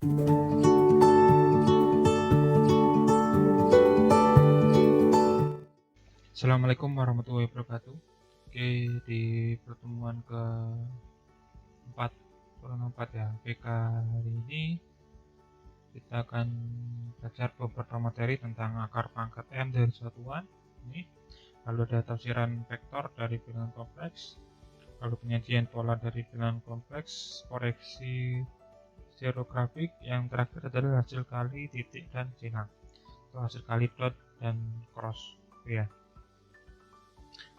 Assalamualaikum warahmatullahi wabarakatuh. Oke, di pertemuan keempat, kurang 4 ya, PK hari ini kita akan belajar beberapa materi tentang akar pangkat N dari satuan. Ini, lalu ada tafsiran vektor dari bilangan kompleks, lalu penyajian pola dari bilangan kompleks, koreksi stereografik, yang terakhir adalah hasil kali titik dan silang, atau hasil kali dot dan cross. Ya.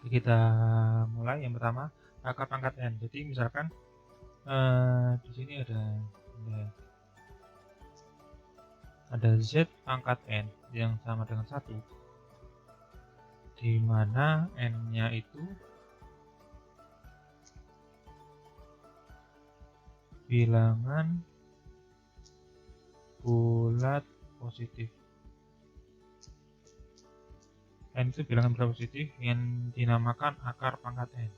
Kita mulai. Yang pertama, akar pangkat N. Jadi misalkan di sini ada Z pangkat N yang sama dengan 1, di mana N-nya itu bilangan bulat positif. N itu bilangan bulat positif yang dinamakan akar pangkat N.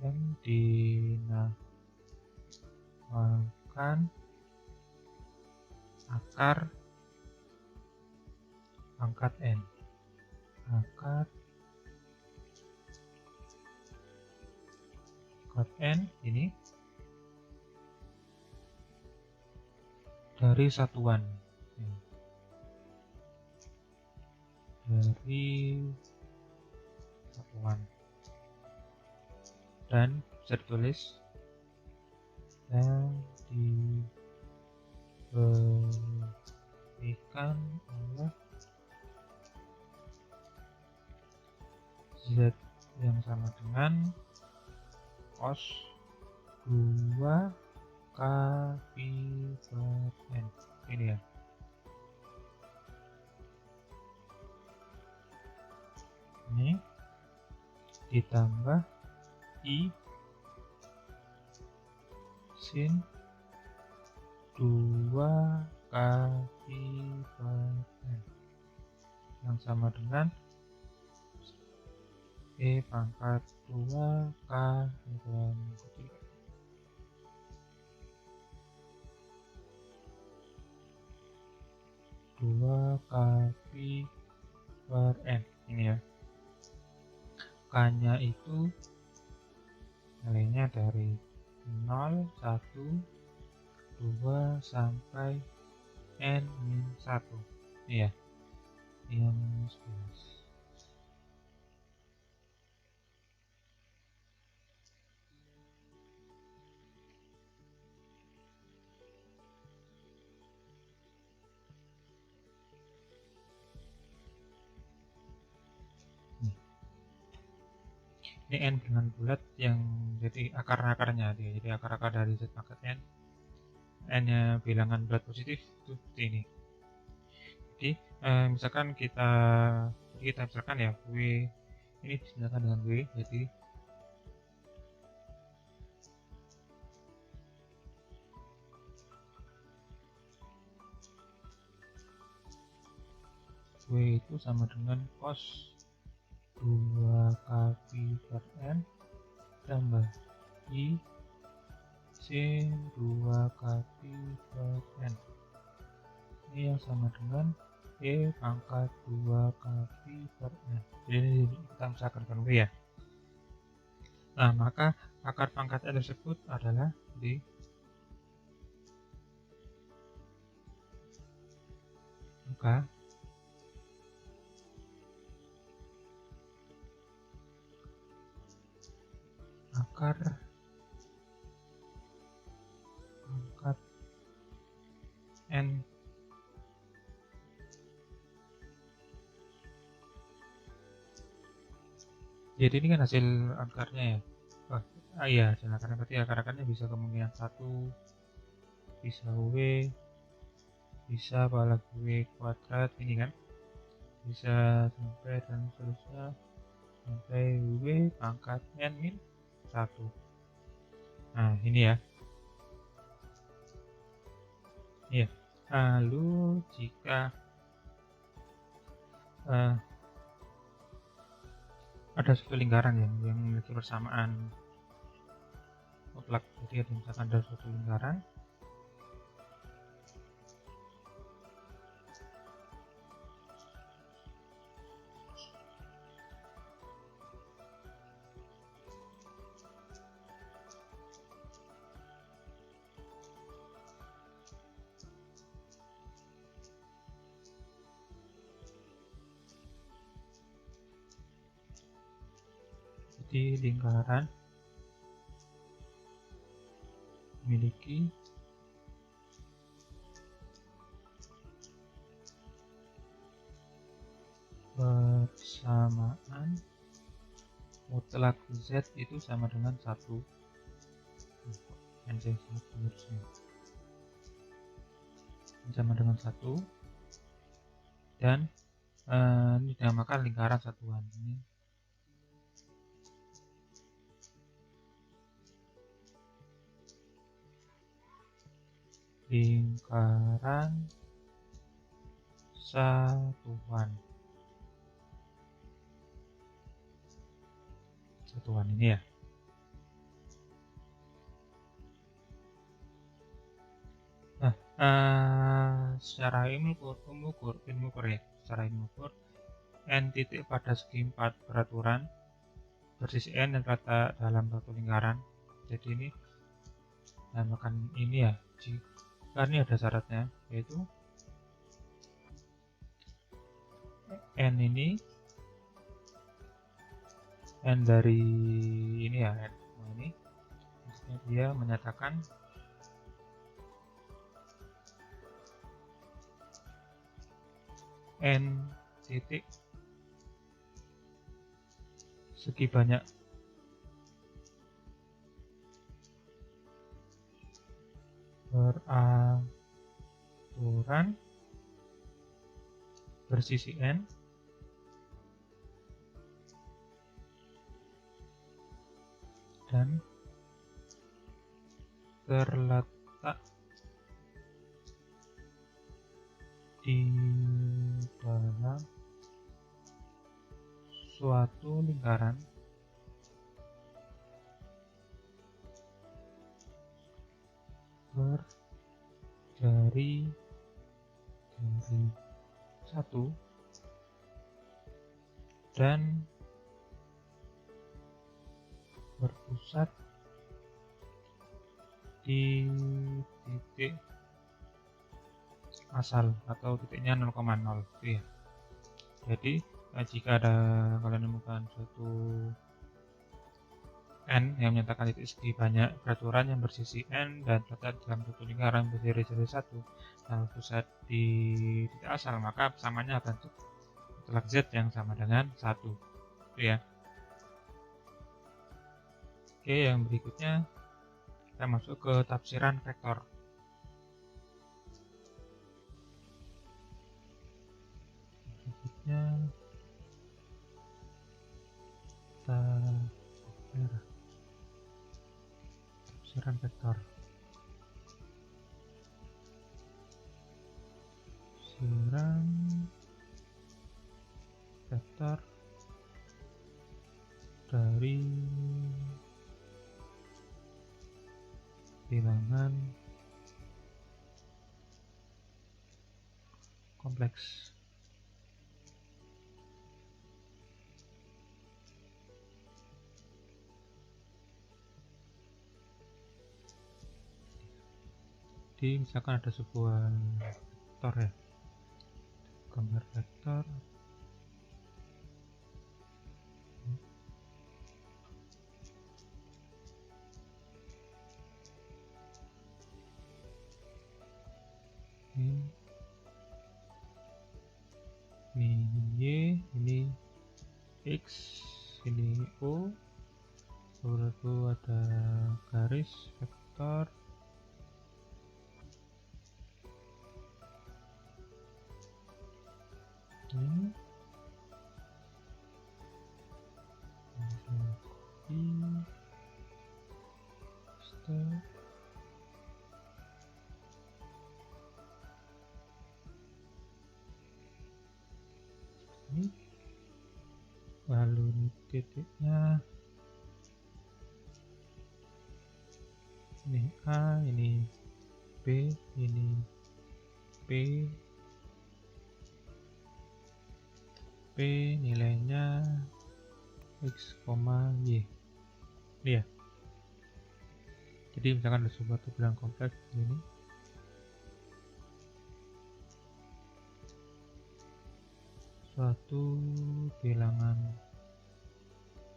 Yang dinamakan akar pangkat N. Akar pangkat N ini dari satuan. Dan bisa ditulis yang diberikan oleh Z yang sama dengan cos 2 K pi per N. Ini ya. Ini ditambah I sin 2 K pi per N yang sama dengan E pangkat 2 K dan 2 K pi per N. Ini ya. K-nya itu nilainya dari 0, 1, 2 sampai N-1. Iya. Yang 11. Ini N bilangan bulat yang jadi akar-akarnya dia. Jadi akar-akar dari Z pangkat N. N-nya bilangan bulat positif itu seperti ini. Jadi misalkan kita misalkan ya W ini disamakan dengan W, jadi W itu sama dengan cos 2 K pi per N tambah I sin 2 K pi per N. Ini yang sama dengan E pangkat 2 K pi per N. Jadi kita misalkan W ya. Nah, maka akar pangkat N tersebut adalah di angka akar pangkat N jadi ini kan hasil akarnya ya. Iya, hasil akarnya berarti akar-akarnya bisa kemungkinan 1, bisa W, bisa apalagi W kuadrat ini kan, bisa sampai dan seterusnya sampai W pangkat N min 1. Nah, ini ya. Iya. Lalu jika ada suatu lingkaran yang memiliki persamaan mutlak, jadi misalkan ada suatu lingkaran di lingkaran memiliki persamaan mutlak Z itu sama dengan 1. Sama dengan 1, dan ini dinamakan lingkaran satuan. Ini lingkaran satuan ini ya. Nah, secara ilmu ukur n titik pada segi 4 peraturan bersisi n yang terletak dalam satu lingkaran. Jadi ini namakan ini ya, jika ini ada syaratnya, yaitu n ini n dari ini ya, n ini maksudnya dia menyatakan n titik segi banyak peraturan bersisi n dan terletak di dalam suatu lingkaran berdiri dari 1 dan berpusat di titik asal atau titiknya 0,0 itu ya. Jadi jika kalian menemukan suatu n yang menyatakan titik segi banyak peraturan yang bersisi n dan terletak dalam satu lingkaran berdiri dari 1 dan berpusat di titik asal, maka persamaannya bentuk mutlak Z yang sama dengan 1 itu ya. Oke, yang berikutnya kita masuk ke tafsiran vektor. Berikutnya tafsiran vektor. Tafsiran vektor dari bilangan kompleks. Jadi misalkan ada sebuah vektor ya, gambar vektor ini Y, ini X, ini O, lalu ada garis vektor ini ini, lalu ini titiknya, ini A, ini B, ini P, nilainya X, Y. Ini ya. Jadi misalkan ada sebuah bilangan kompleks ini, suatu bilangan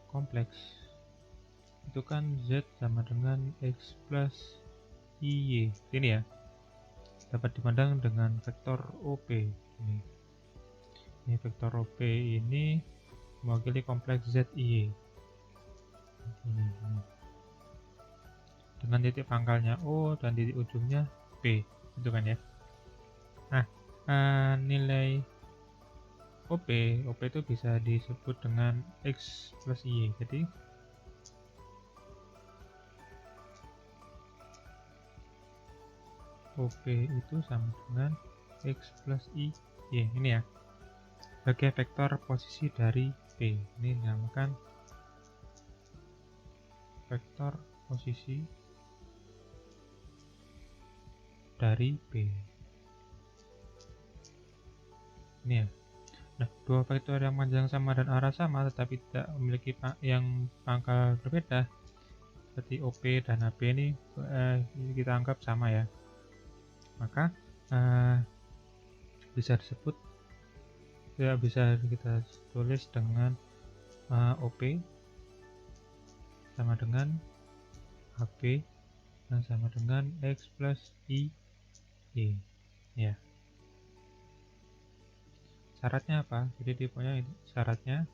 kompleks itu kan Z sama dengan X plus IY. Ini ya, dapat dipandang dengan vektor OP. Ini vektor OP ini mewakili kompleks ZIY. Ini. Dengan titik pangkalnya O dan titik ujungnya P, itu kan ya. Nah, nilai OP itu bisa disebut dengan X plus Y. Jadi OP itu sama dengan X plus Y. Ini ya, sebagai vektor posisi dari P. Ini dinamakan vektor posisi dari P. Ini ya. Nah, dua vektor yang panjang sama dan arah sama tetapi tidak memiliki yang pangkal berbeda seperti OP dan AP ini kita anggap sama ya. Maka bisa disebut ya, bisa kita tulis dengan OP sama dengan AP dan sama dengan X plus Y. Ya. Syaratnya apa? Jadi dia punya syaratnya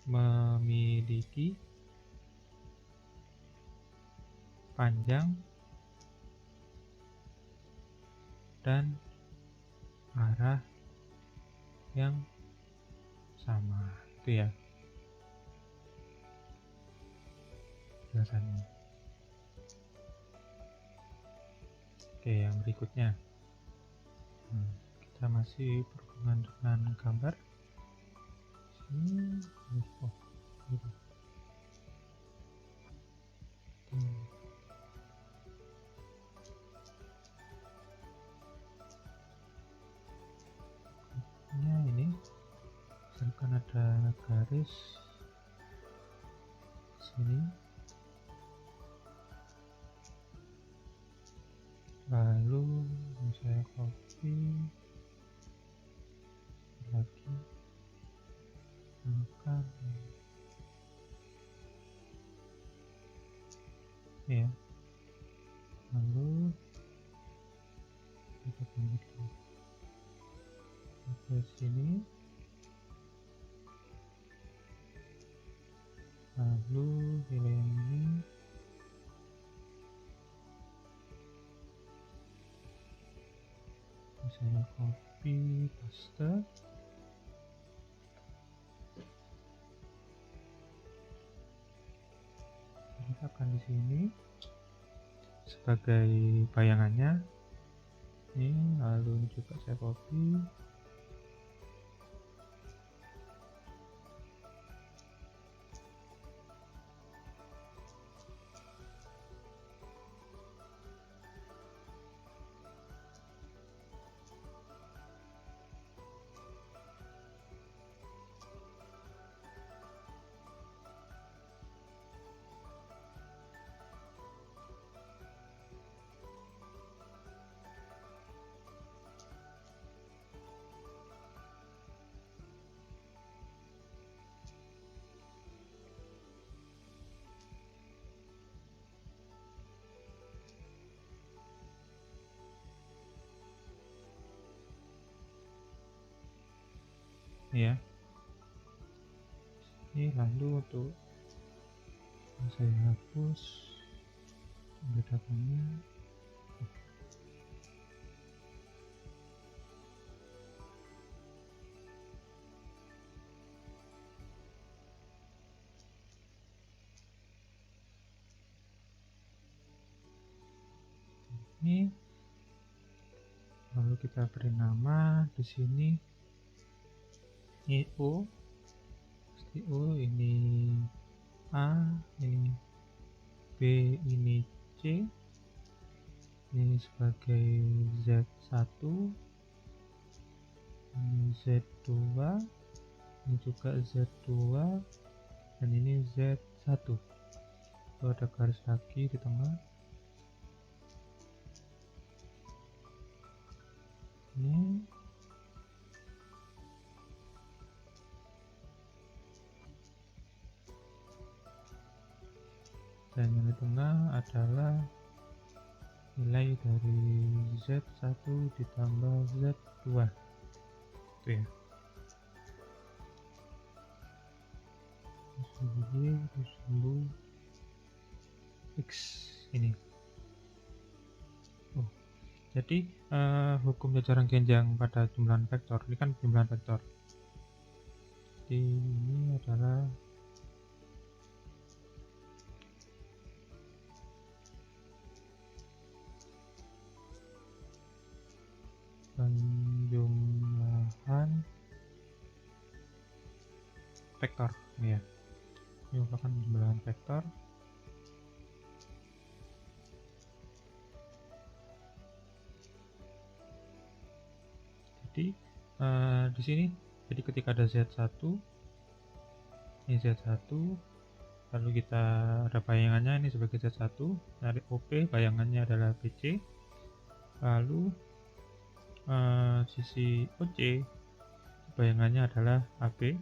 memiliki panjang dan arah yang sama. Itu ya jelasannya. Oke, yang berikutnya kita masih berhubungan dengan gambar. Sini, gitu. Ini misalkan ada garis sini, lalu saya copy lagi, tekan ya, lalu kita kembali ke sini, lalu pilih yang ini, saya copy paste, letakkan di sini sebagai bayangannya ini, lalu ini juga saya copy, ya. Ini lalu untuk saya hapus membedakannya. Ini lalu kita beri nama di sini O, ini A, ini B, ini C, ini sebagai Z1, ini Z2, ini juga Z2, dan ini Z1. Lalu ada garis lagi di tengah. Ini tengah adalah nilai dari Z1 ditambah Z2 itu ya. Sumbu X ini. Jadi hukum jajaran genjang pada jumlahan vektor ini kan jumlahan vektor. Jadi ini adalah penjumlahan vektor ini ya. Ini merupakan penjumlahan vektor. Jadi di sini jadi ketika ada Z1 ini Z1 lalu kita ada bayangannya ini sebagai Z1 dari OP bayangannya adalah BC lalu sisi OC bayangannya adalah AB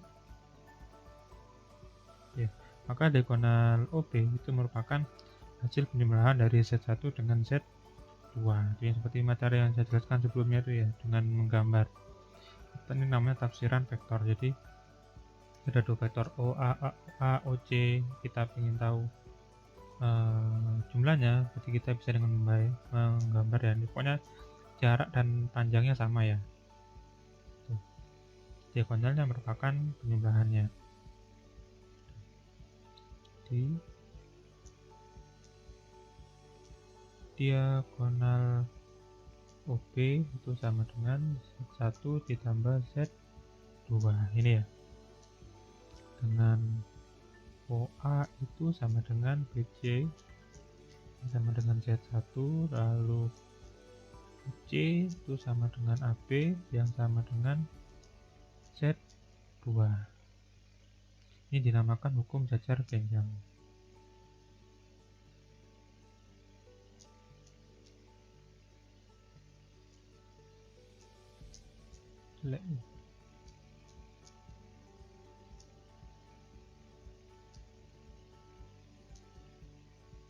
ya, maka diagonal OB itu merupakan hasil penjumlahan dari Z1 dengan Z2. Jadi seperti materi yang saya jelaskan sebelumnya itu ya, dengan menggambar. Ini namanya tafsiran vektor. Jadi ada dua vektor A, OC, kita ingin tahu jumlahnya, jadi kita bisa dengan baik menggambar ya. Pokoknya jarak dan panjangnya sama ya. Tuh. Diagonalnya merupakan penjumlahannya. Jadi diagonal OB itu sama dengan Z1 ditambah Z2 ini ya, dengan OA itu sama dengan BC sama dengan Z1 lalu C itu sama dengan AB yang sama dengan Z2. Ini dinamakan hukum jajar genjang.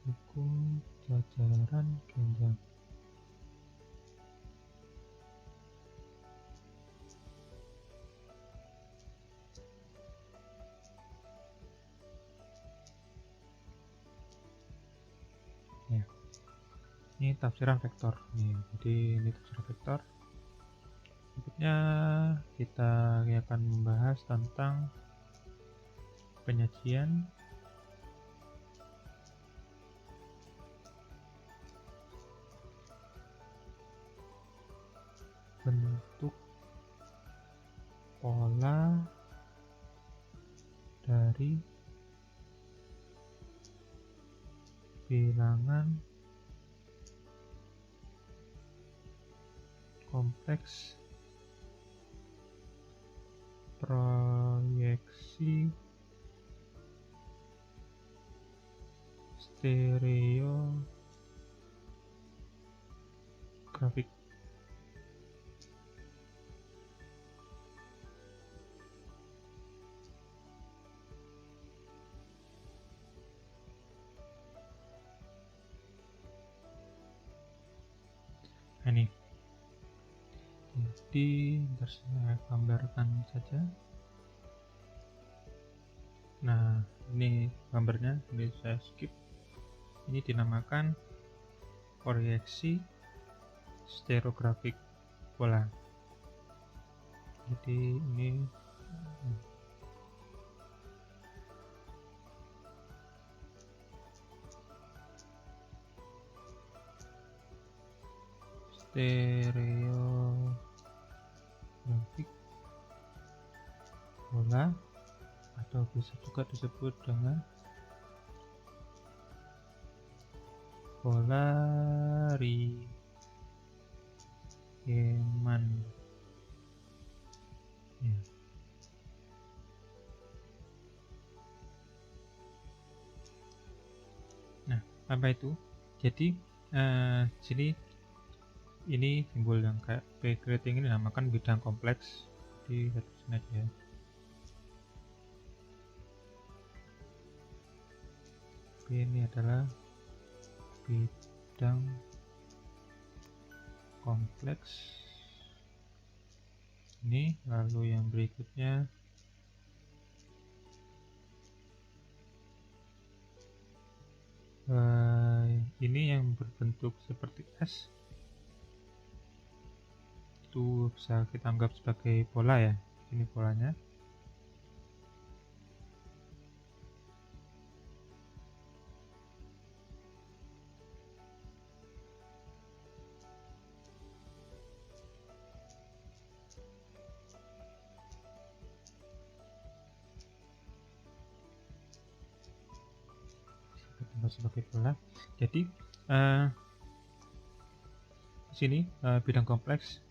Hukum jajaran genjang. Ya. Ini tafsiran vektor nih. Jadi ini tafsiran vektor. Berikutnya kita akan membahas tentang penyajian bentuk pola dari bilangan kompleks proyeksi stereografik. Nah, ini jadi saya gambarkan saja. Nah, ini gambarnya, ini saya skip. Ini dinamakan proyeksi stereografik pola. Jadi ini stereografik pola atau bisa juga disebut dengan pola Riemann ya. Nah, apa itu? Jadi sini ini simbol yang kayak P keriting ini dinamakan bidang kompleks. Di sini aja ya. P ini adalah bidang kompleks ini. Lalu yang berikutnya ini yang berbentuk seperti S, itu bisa kita anggap sebagai bola ya. Ini polanya. Sebagai bola. Jadi di sini bidang kompleks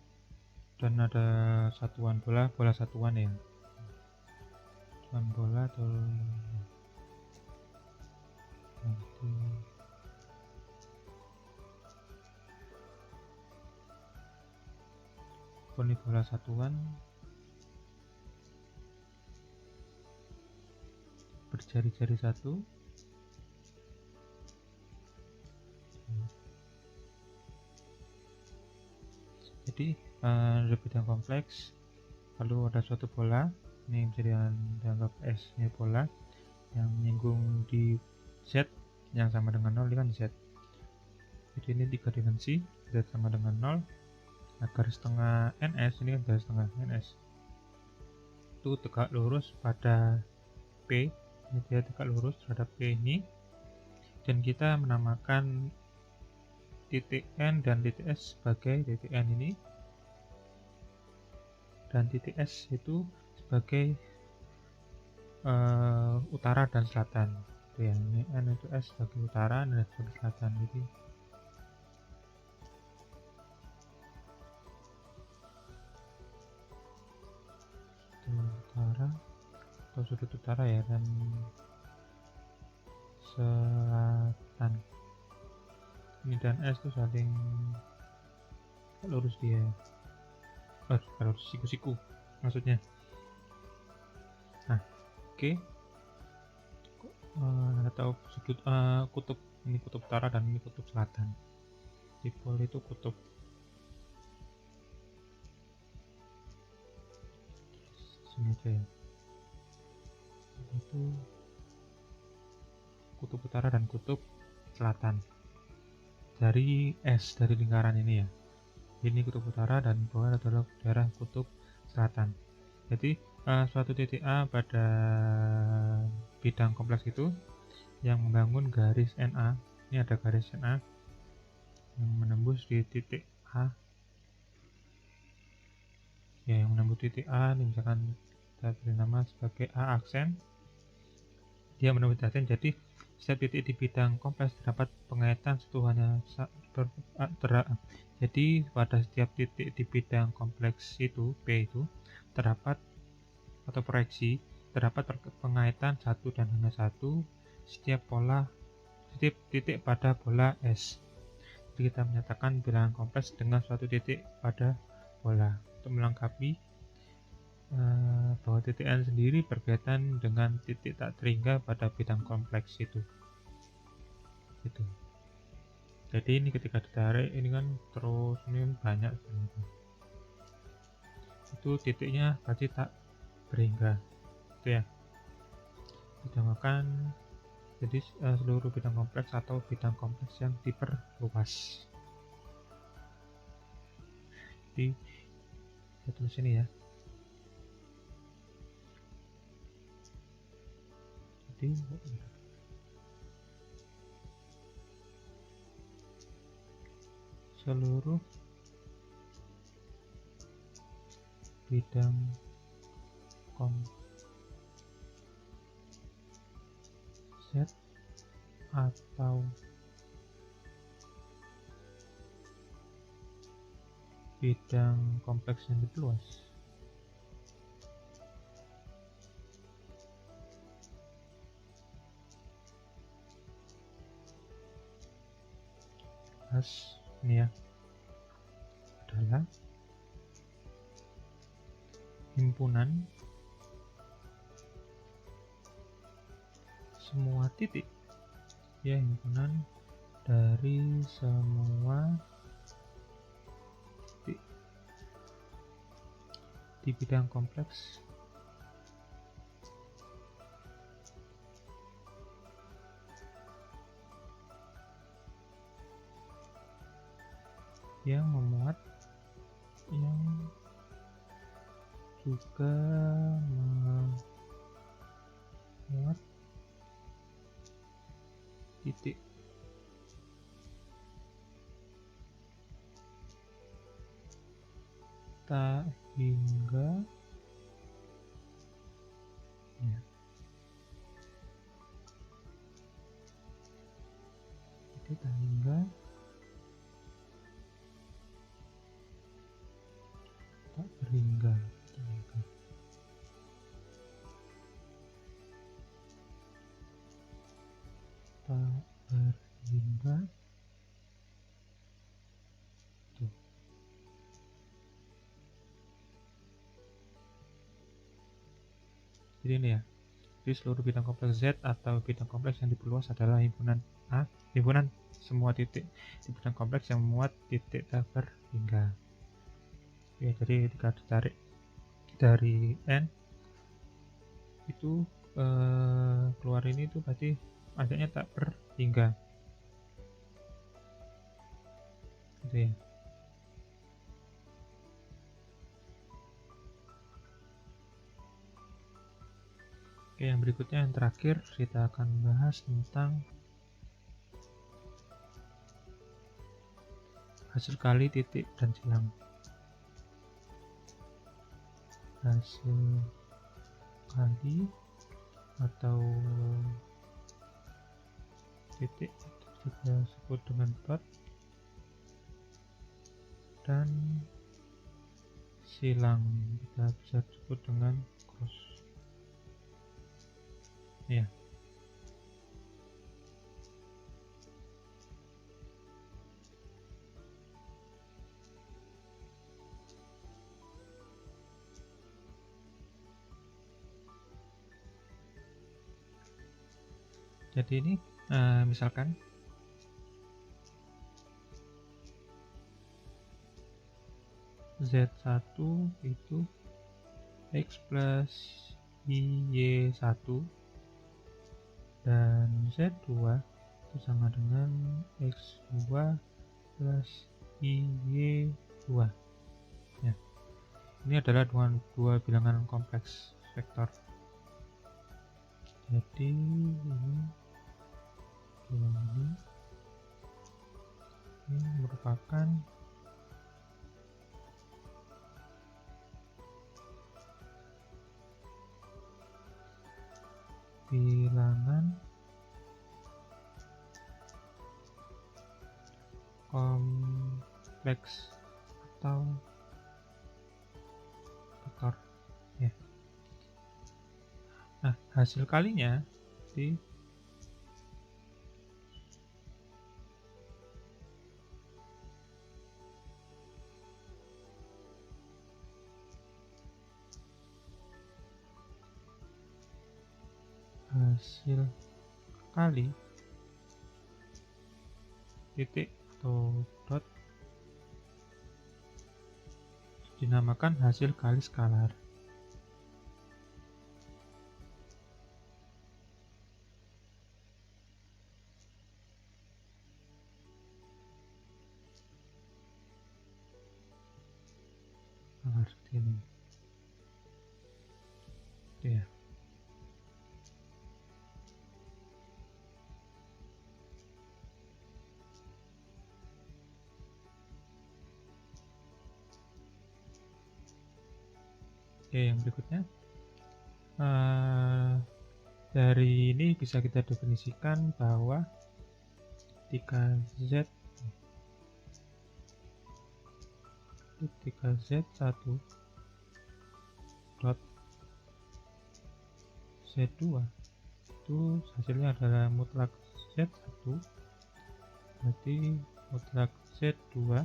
dan ada satuan bola satuan ya. Satuan bola atau ini bola satuan berjari-jari satu. Jadi ada bidang kompleks, lalu ada suatu bola, ini bisa dianggap S, ini bola yang menyinggung di Z yang sama dengan 0, ini kan Z. Jadi ini 3 dimensi, Z sama dengan 0. Nah, garis tengah NS, ini kan garis tengah NS itu tegak lurus pada P, ini dia tegak lurus terhadap P ini, dan kita menamakan titik N dan titik S sebagai titik N ini, dan titik S itu sebagai utara dan selatan. Itu ya, ini N itu S sebagai utara dan S sebagai selatan. Jadi utara atau sudut utara ya, dan selatan. Ini dan S itu saling lurus dia. Kalau siku-siku maksudnya. Nah, oke. Atau sudut kutub, ini kutub utara dan ini kutub selatan. Dipol itu kutub. Sini aja ya. Itu kutub utara dan kutub selatan dari S, dari lingkaran ini ya. Ini kutub utara dan bawah adalah daerah kutub selatan. Jadi suatu titik A pada bidang kompleks itu yang membangun garis NA. Ini ada garis NA yang menembus di titik A ya, yang menembus titik A ini misalkan kita beri nama sebagai A aksen. Dia menembus aksen, jadi setiap titik di bidang kompleks terdapat pengaitan sentuhannya. Jadi pada setiap titik di bidang kompleks itu P itu terdapat atau proyeksi terdapat pengaitan satu dan hanya satu setiap titik pada bola S. Jadi kita menyatakan bilangan kompleks dengan suatu titik pada bola. Untuk melengkapi bahwa titik N sendiri berkaitan dengan titik tak terhingga pada bidang kompleks itu. Jadi ini ketika ditarik ini kan terus ini banyak sebenarnya. Itu titiknya pasti tak berhingga. Itu ya. Dinamakan jadi seluruh bidang kompleks atau bidang kompleks yang diperluas. Jadi saya tulis ini ya. Jadi seluruh bidang kompleks atau bidang kompleks yang diperluas ini ya adalah himpunan semua titik ya, himpunan dari semua titik di bidang kompleks yang memuat yang juga memuat titik tak hingga ya, titik tak hingga tak berhingga tak berhingga tuh. Jadi ini ya, jadi seluruh bidang kompleks Z atau bidang kompleks yang diperluas adalah himpunan A, himpunan semua titik di bidang kompleks yang memuat titik tak berhingga. Ya, jadi jika ditarik dari N itu keluar ini tuh berarti adanya tak berhingga gitu ya. Oke, yang berikutnya yang terakhir kita akan bahas tentang hasil kali titik dan silang. Hasil kali atau titik kita sebut dengan dot dan silang kita bisa sebut dengan cross ya. Jadi ini misalkan Z1 itu X plus Y1 dan Z2 itu sama dengan X2 plus Y2 ya. Ini adalah dua bilangan kompleks vektor. Jadi ini merupakan bilangan kompleks atau vektor ya. Nah, hasil kalinya di hasil kali titik atau dot dinamakan hasil kali skalar. Seperti ini itu ya. Oke, yang berikutnya dari ini bisa kita definisikan bahwa ketika Z1 dot Z2 itu hasilnya adalah mutlak Z1, berarti mutlak Z2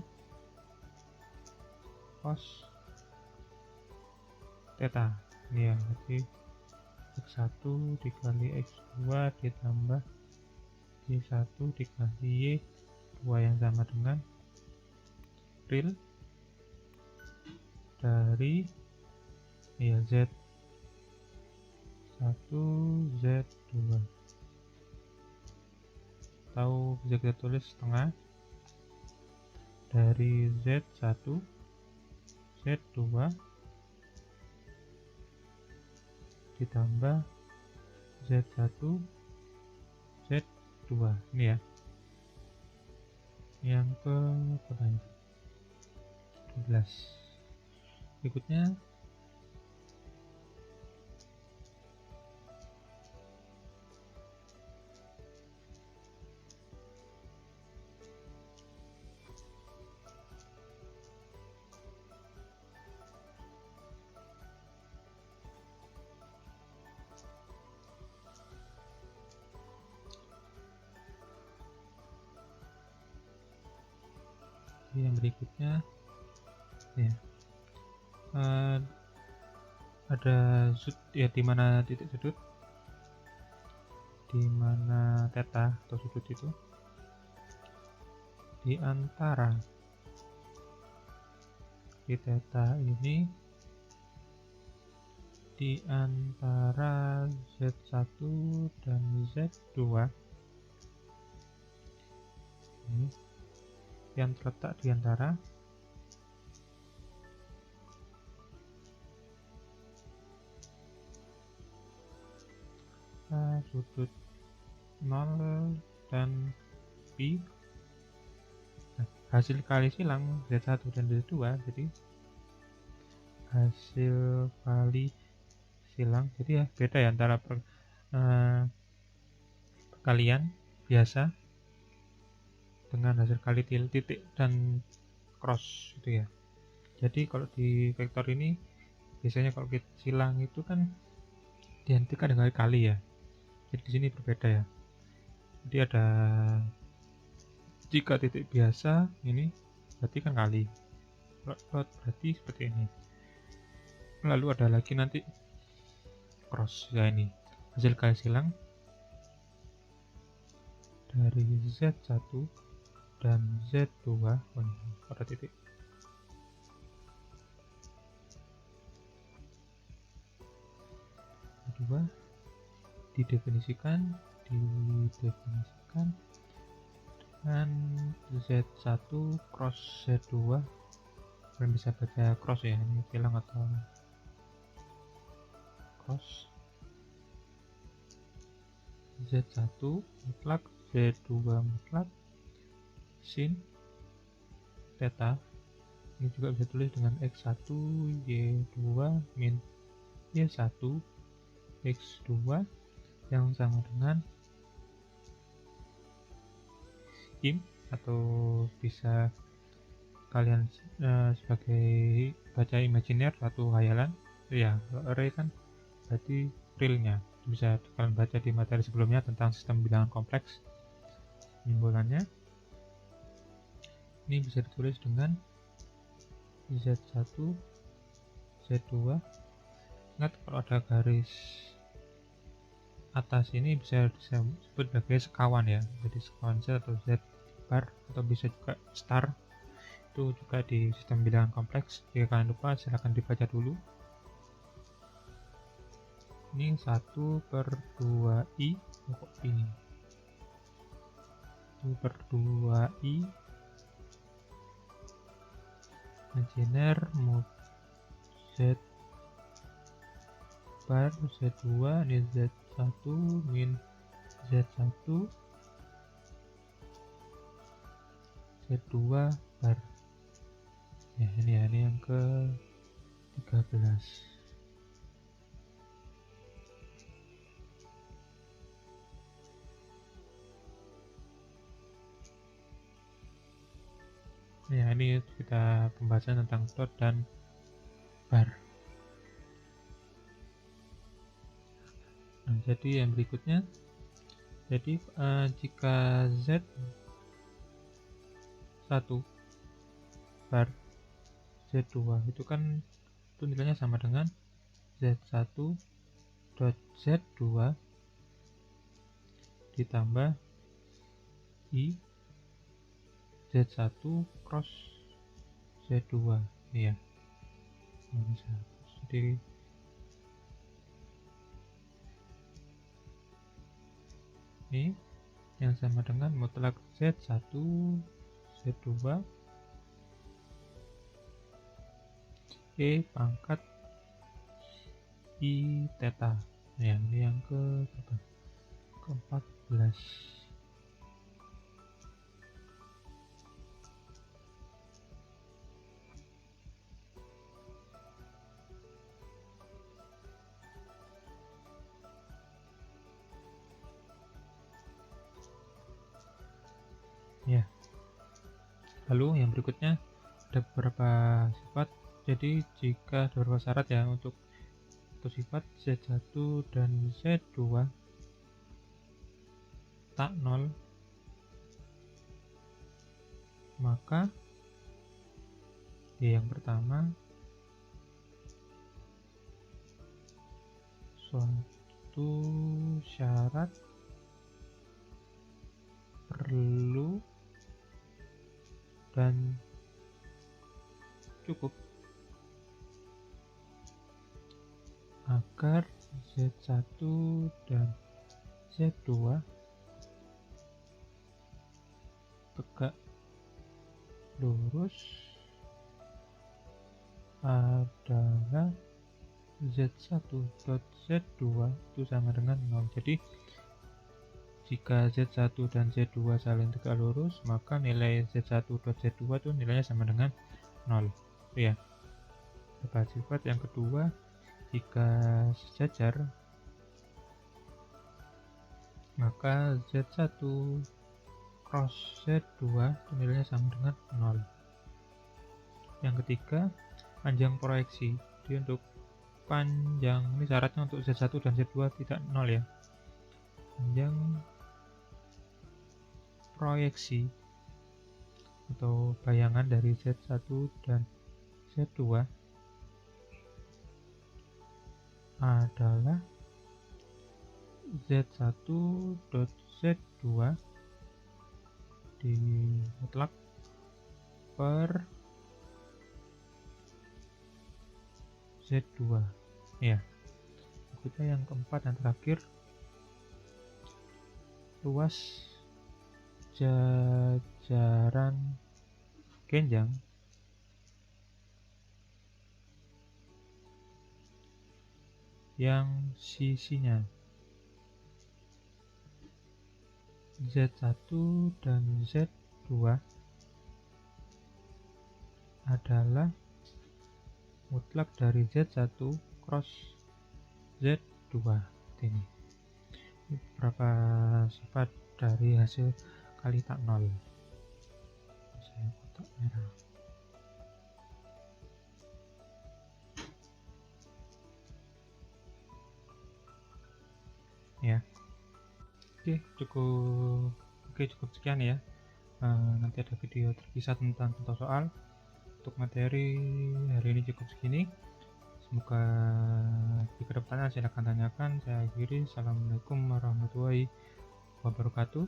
cos theta ini ya, berarti X1 dikali X2 ditambah Y1 dikali Y2 yang sama dengan real dari ya Z1 Z2, atau bisa kita tulis setengah dari Z1 Z2 ditambah Z1 Z2. Ini ya, yang ke berapa ya? 12. Berikutnya yang berikutnya ya, ada sudut ya, di mana titik sudut, di mana theta atau sudut itu di antara theta ini di antara Z1 dan Z2 ini, yang terletak di antara sudut 0 dan Pi. Nah, hasil kali silang Z1 dan Z2, jadi hasil kali silang, jadi ya beda ya antara perkalian biasa dengan hasil kali titik dan cross itu ya. Jadi kalau di vektor ini biasanya kalau kita silang itu kan dihentikan dengan kali ya, jadi di sini berbeda ya. Jadi ada, jika titik biasa ini berarti kan kali, plot berarti seperti ini. Lalu ada lagi nanti cross ya, ini hasil kali silang dari Z1 dan Z2 pada titik. Kedua didefinisikan dengan Z1 cross Z2. Kalian bisa baca cross ya, ini silang atau cross. Z1 mutlak Z2 mutlak sin theta, ini juga bisa tulis dengan X1 Y2 min Y1 X2 yang sama dengan im, atau bisa kalian sebagai baca imajiner atau khayalan ya. Array kan berarti realnya, bisa kalian baca di materi sebelumnya tentang sistem bilangan kompleks. Simbolannya ini bisa ditulis dengan Z1 Z2. Ingat, kalau ada garis atas ini bisa disebut sebagai sekawan ya, jadi sekawan Z atau Z bar, atau bisa juga star, itu juga di sistem bilangan kompleks. Jika kalian lupa silahkan dibaca dulu. Ini 1/2i pokok ini 1/2i imajiner mod Z bar Z2, ini Z1 min Z1 Z2 bar ya. Ini yang ke 13. Ya, ini kita pembahasan tentang plot dan bar. Nah, jadi yang berikutnya, jadi jika Z1 bar Z2 itu kan itu nilainya sama dengan Z1 dot Z2 ditambah I Z1 cross Z2 ya. Bisa. Jadi ini yang sama dengan mutlak Z1 Z2 E pangkat I theta ya. Ini yang ke-14 ya. Lalu yang berikutnya ada beberapa sifat. Jadi jika ada beberapa syarat ya untuk sifat Z1 dan Z2 tak nol, maka yang pertama, suatu syarat perlu dan cukup agar Z1 dan Z2 tegak lurus adalah Z1 dot Z2 itu sama dengan 0. Jadi jika Z1 dan Z2 saling tegak lurus, maka nilai Z1 dot Z2 itu nilainya sama dengan 0 ya. Sifat yang kedua, jika sejajar maka Z1 cross Z2 itu nilainya sama dengan 0. Yang ketiga, panjang proyeksi. Jadi untuk panjang, ini syaratnya untuk Z1 dan Z2 tidak 0 ya. Panjang proyeksi atau bayangan dari Z1 dan Z2 adalah Z1 dot Z2 di mutlak per Z2 ya. Berikutnya yang keempat dan terakhir, luas jajaran genjang yang sisinya Z1 dan Z2 adalah mutlak dari Z1 cross Z2. Ini beberapa sifat dari hasil kali tak nol. Saya kotak merah ya. Cukup sekian ya. Nanti ada video terpisah tentang contoh soal. Untuk materi hari ini cukup segini. Semoga jika ada pertanyaan silahkan tanyakan. Saya akhiri. Assalamualaikum warahmatullahi wabarakatuh.